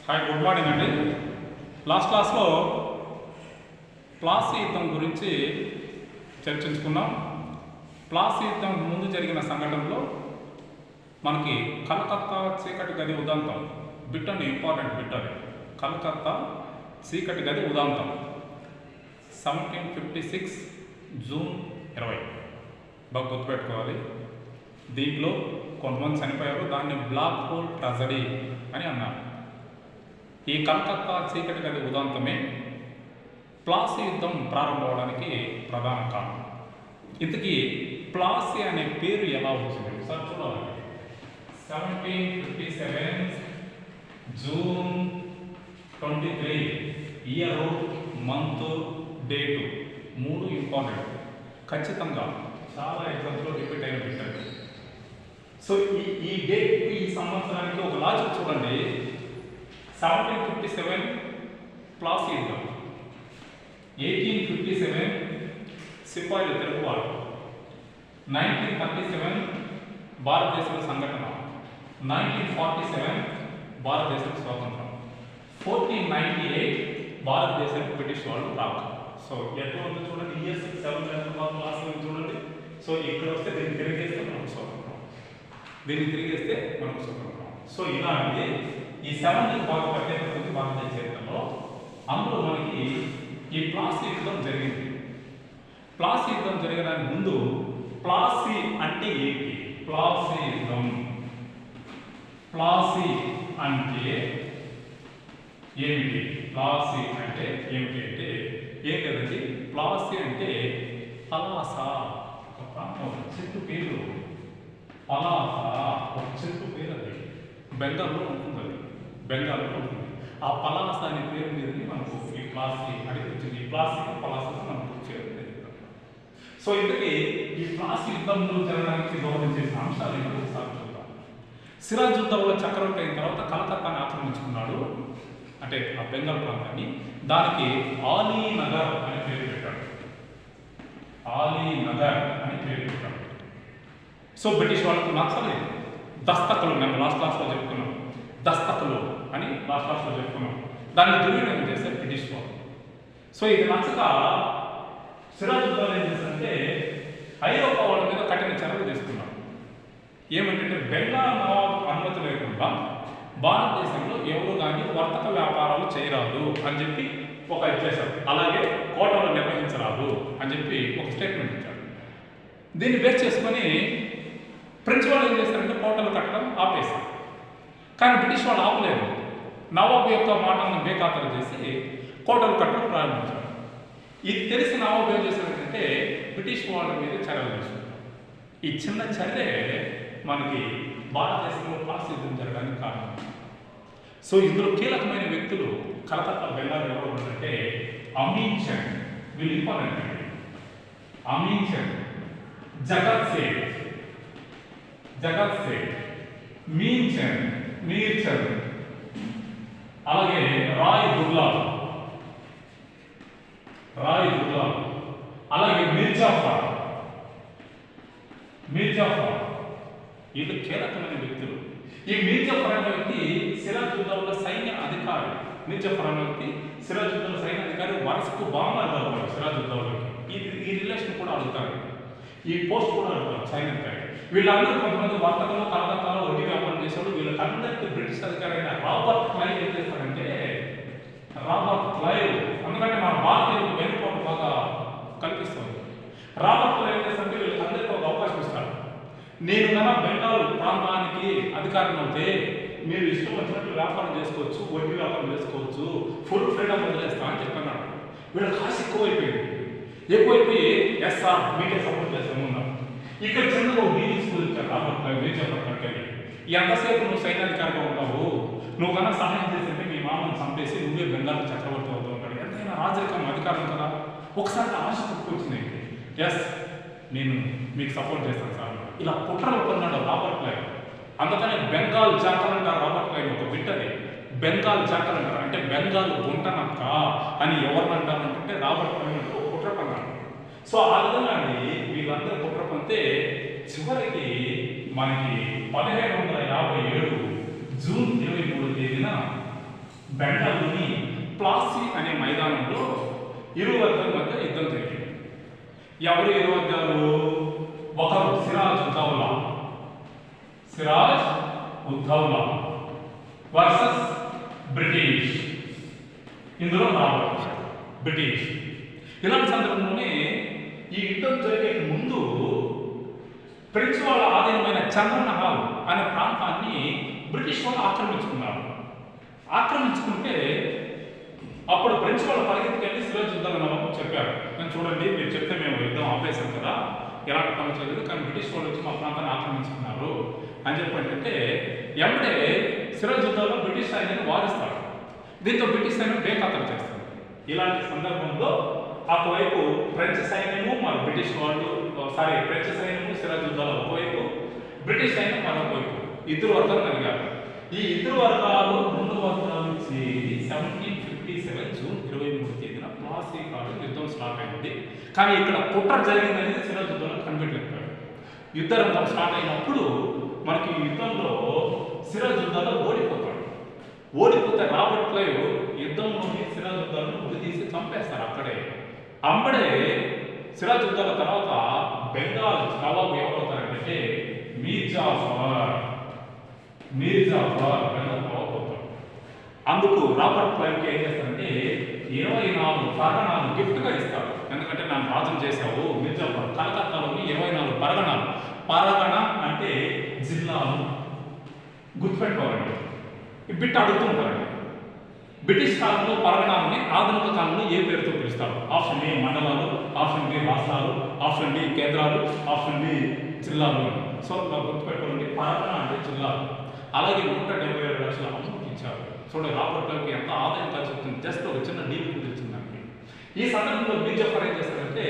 Hi, good morning అండి. Last క్లాస్లో ప్లాసీ యుద్ధం గురించి చర్చించుకున్నాం. ప్లాసీ యుద్ధం ముందు జరిగిన సంఘటనలో మనకి కలకత్తా చీకటి గది ఉదంతం బిట్ అని ఇంపార్టెంట్ బిట్ అది. కలకత్తా చీకటి గది ఉదంతం 1756 జూన్ 20. బాగా గుర్తుపెట్టుకోవాలి. దీంట్లో కొంతమంది చనిపోయారు. దాన్ని బ్లాక్ హోల్ ట్రాజడీ అని అన్నారు. ఈ కలకత్తా చీకటి గది ఉదంతమే ప్లాసీ యుద్ధం ప్రారంభమవడానికి ప్రధాన కారణం. ఇంతకీ ప్లాసీ అనే పేరు ఎలా వచ్చింది సార్ చూడాలి. 1757 June 23 year, month, date 3 important. ఖచ్చితంగా చాలా ఎగ్జామ్స్లో రిపీట్ అయిన పెట్టారు. సో ఈ డేట్ ఈ సంవత్సరానికి ఒక లాజిక్ చూడండి. 1757 ప్లాసీ యుద్ధం, 1857 సిపాయిల తిరుగుబాటు, 1937 భారతదేశంలో సంఘటన, 1947 భారతదేశం స్వాతంత్రం, 1498 భారతదేశం బ్రిటిష్ వాళ్ళు రాక. సో ఎట్లా ఉందో చూడండి. ఇయర్స్ 7 క్లాస్ చూడండి. సో ఇక్కడ వస్తే దీన్ని తిరిగేస్తే మనకు స్వాతంత్రం, దీన్ని తిరిగేస్తే మనకు స్వాతంత్రం. సో ఇలా అంటే ఈ 7 బాగా ప్రత్యేకత ఉంది భారతదేశ చరిత్రలో. అందులో మనకి ఈ ప్లాసీ యుద్ధం జరిగింది. ప్లాసీ యుద్ధం జరగడానికి ముందు ప్లాసీ అంటే ఏంటి? ప్లాసీ యుద్ధం, ప్లాసీ అంటే ఏమిటి? ప్లాసీ అంటే ఏమిటి అంటే ఏం కదండి. ప్లాసీ అంటే పలాస, ఒక ప్రాంతం, ఒక చెట్టు పేరు. పలాస ఒక చెట్టు పేరు. అది బెంగాల్లో ఉంటుంది. అది బెంగాల్లో ఉంటుంది. ఆ పలాస అనే పేరు మీదని మనకు ఈ ప్లాసీ అని వచ్చింది. ఈ ప్లాసీ పలాసతో మనకు వచ్చేది. సో ఇంతకీ ఈ ప్లాసీ యుద్ధంలో జరగడానికి దోహదం చేసిన అంశాలు ఏంటో ఒకసారి చూద్దాం. సిరాజుద్దౌలా చక్రవర్తి అయిన తర్వాత కలకత్తాని ఆక్రమించుకున్నాడు, అంటే ఆ బెంగాల్ ప్రాంతాన్ని. దానికి ఆలీనగర్ అని పేరు పెట్టాడు. ఆలీనగర్ అని పేరు పెట్టాడు. సో బ్రిటిష్ వాళ్ళకు నచ్చలేదు. దస్తకులు, మేము లాస్ట్ క్లాస్లో చెప్పుకున్నాం, దస్తకులు అని లాస్ట్ క్లాస్లో చెప్పుకున్నాం. దాన్ని దుర్వినియోగం చేశారు బ్రిటిష్ వాళ్ళు. సో ఇది నచ్చక సిరాజుద్దౌలా ఏం చేశారంటే ఐరోపా వాళ్ళ మీద కఠిన చర్యలు తీసుకున్నాడు. ఏమంటే బెంగాల్ నవాబు అనుమతి లేకుండా భారతదేశంలో ఎవరు కానీ వర్తక వ్యాపారాలు చేయరాదు అని చెప్పి ఒక ఇచ్చేశారు. అలాగే కోటలు నిర్వహించరాదు అని చెప్పి ఒక స్టేట్మెంట్ ఇచ్చాడు. దీన్ని బేస్ చేసుకొని ఫ్రెంచ్ వాళ్ళు ఏం చేస్తారంటే కోటలు కట్టడం ఆపేశారు. కానీ బ్రిటిష్ వాళ్ళు ఆపలేదు. నవాబు యొక్క మాటలను బేఖాతరు చేసి కోటలు కట్టడం ప్రారంభించారు. ఇది తెలిసి నవాబు ఏం చేశారంటే బ్రిటిష్ వాళ్ళ మీద చర్యలు తీసుకున్నారు. ఈ చిన్న చర్య మనకి భారతదేశంలో ప్లాసీ యుద్ధం జరగడానికి కారణం. సో ఇందులో కీలకమైన వ్యక్తులు కలకత్తా బెంగాల్ ఎవరు అంటే అమీన్ చంద్, వీళ్ళు ఇంపార్టెంట్ అండి. అమీన్ చంద్, జగత్ సేఠ్, మీర్ చంద్, అలాగే రాయ్ దుర్లాల్, అలాగే మీర్జాఫర్. వీళ్ళు కీలకమైన వ్యక్తులు. ఈ మీర్జాఫర్ అనే వ్యక్తి సిరాజుద్దౌలా సైన్య అధికారి. మీర్జాఫర్ అనే వ్యక్తి సిరాజుద్దౌలా సైన్య అధికారి. వరుసకు బామర్ అవుతాడు సిరాజుద్దౌలాకి. ఈ రిలేషన్ కూడా అడుగుతారు, ఈ పోస్ట్ కూడా అడుగుతారు సైన్య అధికారి. వీళ్ళందరూ కొంతమంది వర్తకులు కలకత్తాలో వడ్డీ వ్యాపారం చేశాడు. వీళ్ళకందరికీ బ్రిటిష్ అధికారి అయిన రాబర్ట్ క్లైవ్ ఏం చేస్తారంటే, ఎందుకంటే మన భారతీయులకు వెనుకోవడం బాగా కల్పిస్తుంది. రాబర్ట్ క్లైవ్ ఏం చేస్తారంటే వీళ్ళకందరికీ ఒక అవకాశం ఇస్తారు. నేను కన్నా బెంగాల్ ప్రాంతానికి అధికారం అవుతే మీరు ఇష్టం వచ్చినట్లు వ్యాపారం చేసుకోవచ్చు, వడ్డీ వ్యాపారం చేసుకోవచ్చు, ఫుల్ ఫ్రీడమ్ వదిలేస్తా అని చెప్పన్నాడు. వీళ్ళ కాశ ఎక్కువైపోయి ఎస్ఆర్ మీకే సపోర్ట్ చేస్తామన్నారు. ఇక్కడ చిన్నగా ఒక డీలింగ్ స్కూల్ ఇచ్చారు రాబర్ట్ క్లైవ్. ఏం చెప్పారు, ఎంతసేపు నువ్వు సైన్యాధికారిగా ఉంటావు, నువ్వు కన్నా సహాయం చేస్తుంటే మీ మామను చంపేసి నువ్వే బెంగాల్ చక్రవర్తి అవుతూ ఉంటాడు. ఎంతైనా రాజరికం అధికారం కదా. ఒకసారి ఆశ పుట్టుకొచ్చింది. ఎస్, నేను మీకు సపోర్ట్ చేస్తాను సార్. ఇలా కుట్రలు కొన్నాడు రాబర్ట్ క్లైవ్. అందుకని బెంగాల్ జాకర్ అంటారు రాబర్ట్ క్లైవ్. ఒక బిడ్డది బెంగాల్ జాకర్ అంటారు. అంటే బెంగాల్ గుంటనక్క అని ఎవరిని అంటారంటే రాబర్ట్ క్లైవ్ ఒక కుట్ర కొన్నాడు. సో ఆ విధంగా అండి వీళ్ళందరూ కుట్ర పొందితే చివరికి మనకి 1757 జూన్ 23 తేదీన బెంగాల్లోని ప్లాసీ అనే మైదానంలో ఇరు వర్గాల మధ్య యుద్ధం జరిగింది. ఎవరు ఇరు వర్గాలు? ఒకరు సిరాజ్ ఉద్దౌలా వర్సెస్ బ్రిటిష్. ఇందులో రాబర్ట్ బ్రిటిష్. ఇలాంటి సందర్భంలోనే ఈ యుద్ధం జరిగే ముందు ఫ్రెంచ్ వాళ్ళ ఆధీనమైన చంద్రనహాల్ అనే ప్రాంతాన్ని బ్రిటిష్ వాళ్ళు ఆక్రమించుకుంటే అప్పుడు ఫ్రెంచ్ వాళ్ళు పరిగెత్తుకెళ్ళి సిరాజుద్దౌలా నవాబ్ చెప్పారు, నేను చూడండి మీరు చెప్తే మేము యుద్ధం ఆపేశాం కదా, ఎలాంటి పని చేయలేదు, కానీ బ్రిటిష్ వాళ్ళు వచ్చి మా ప్రాంతాన్ని ఆక్రమించుకున్నారు అని చెప్పంటే ఎప్పుడే సిరాజుద్దౌలా బ్రిటిష్ సైన్యాన్ని వారిస్తాడు. దీంతో బ్రిటిష్ సైన్యం బేఖాతరు చేస్తారు. ఇలాంటి సందర్భంలో ఒకవైపు ఫ్రెంచ్ సైన్యము మరి ఫ్రెంచ్ సైన్యము సిరాజుద్దౌలా ఒకవైపు, బ్రిటిష్ సైన్యం మరొకవైపు, ఇద్దరు వర్గాలు కలిగారు. ఈ ఇద్దరు వర్గాలు రెండు వర్గాలు చేరి 1757 జూన్ 23 తేదీన ప్లాసీ కాదు యుద్ధం స్టార్ట్ అయింది. కానీ ఇక్కడ కుట్ర జరిగిందనేది సిరాజుద్దౌలా కనిపెట్టలేకపోయాడు. యుద్ధ రంగం స్టార్ట్ అయినప్పుడు మనకి ఈ యుద్ధంలో సిరాజుద్దౌలా ఓడిపోతే రాబర్ట్ క్లైవ్ యుద్ధంలోని సిరాజుద్దౌలాను ఉరితీసి చంపేస్తారు అక్కడే. అమ్మడే సిరాజుద్దౌలా తర్వాత బెంగాల్ నవాబు ఎవరవుతారంటే మీర్ జాఫర్ బెంగాల్ నవాబు అవుతారు. అందుకు రాబర్ట్ క్లైవ్కి ఏం చేస్తారంటే 24 పరగణాలు గిఫ్ట్గా ఇస్తారు. ఎందుకంటే నన్ను రాజును చేశావు మీర్ జాఫర్. కలకత్తాలోని 24 పరగణాలు. పరగణ అంటే జిల్లాలు, గుర్తుపెట్టుకోవాలండి. ఈ బిట్ అడుగుతుంటారండి. బ్రిటిష్ కాలంలో పరగణాలని ఆధునిక కాలంలో ఏ పేరుతో పిలుస్తారు? ఆప్షన్ ఏ మండలాలు, ఆప్షన్ బి రాష్ట్రాలు, ఆప్షన్ డి కేంద్రాలు, ఆప్షన్ డి జిల్లాలు. సో గుర్తుపెట్టుకోండి, పరగణ అంటే జిల్లాలు. అలాగే 177 లక్షల అమౌంట్ ఇచ్చారు. చూడండి రాబర్ట్ క్లైవ్కి ఎంత ఆదాయం కలిసి వస్తుంది. జస్ట్ ఒక చిన్న డీల్ కుదిరించిందండి. ఈ సందర్భంలో మీర్ జాఫర్ ఏం చేస్తారంటే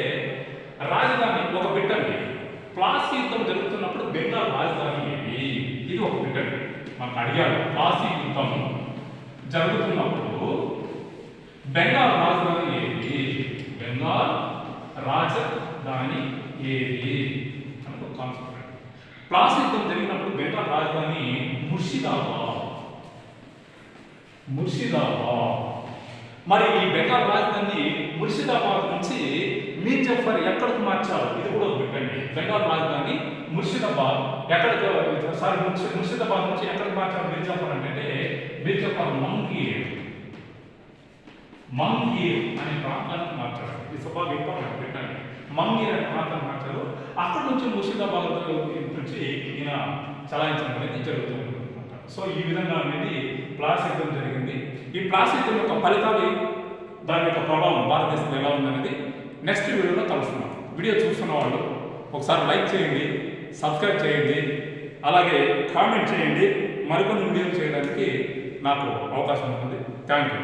రాజధాని ఒక బిట్ అండి. ప్లాసీ యుద్ధం జరుగుతున్నప్పుడు బెంగాల్ రాజధాని ఏది? ఇది ఒక బిట్ అండి. మనకు అడిగారు, ప్లాసీ యుద్ధం జరుగుతున్నప్పుడు బెంగాల్ రాజధాని ఏది? బెంగాల్ రాజధాని ఏది అని ఒక కాన్సెప్ట్. ప్లాసీ యుద్ధం జరిగినప్పుడు బెంగాల్ రాజధాని ముర్షిదాబాద్. మరి ఈ బెంగాల్ రాజధాని ముర్షిదాబాద్ నుంచి మీర్ జాఫర్ ఎక్కడికి మార్చారు? ఇది కూడా పెట్టండి. బెంగాల్ రాజధాని ముర్షిదాబాద్ ముర్షిదాబాద్ నుంచి ఎక్కడికి మార్చారు మీర్ జాఫర్ అంటే మీర్ జాఫర్ మంగీర్ అనే ప్రాంతానికి మార్చారు. ఈ సభకు ఇంపార్టెంట్ పెట్టండి. మంగీర్ అనే ప్రాంతాన్ని మార్చారు. అక్కడ నుంచి ముర్షిదాబాద్ నుంచి ఈయన చలాయించడం అనేది జరుగుతుంది. సో ఈ విధంగా అనేది ప్లాసీ యుద్ధం జరిగింది. ఈ ప్లాసీ యుద్ధం యొక్క ఫలితాలు, దాని యొక్క ప్రభావం భారతదేశంలో ఎలా ఉందనేది నెక్స్ట్ వీడియోలో కలుస్తున్నాం. వీడియో చూస్తున్న వాళ్ళు ఒకసారి లైక్ చేయండి, సబ్స్క్రైబ్ చేయండి, అలాగే కామెంట్ చేయండి. మరికొన్ని వీడియోలు చేయడానికి నాకు అవకాశం ఉంటుంది. Thank you.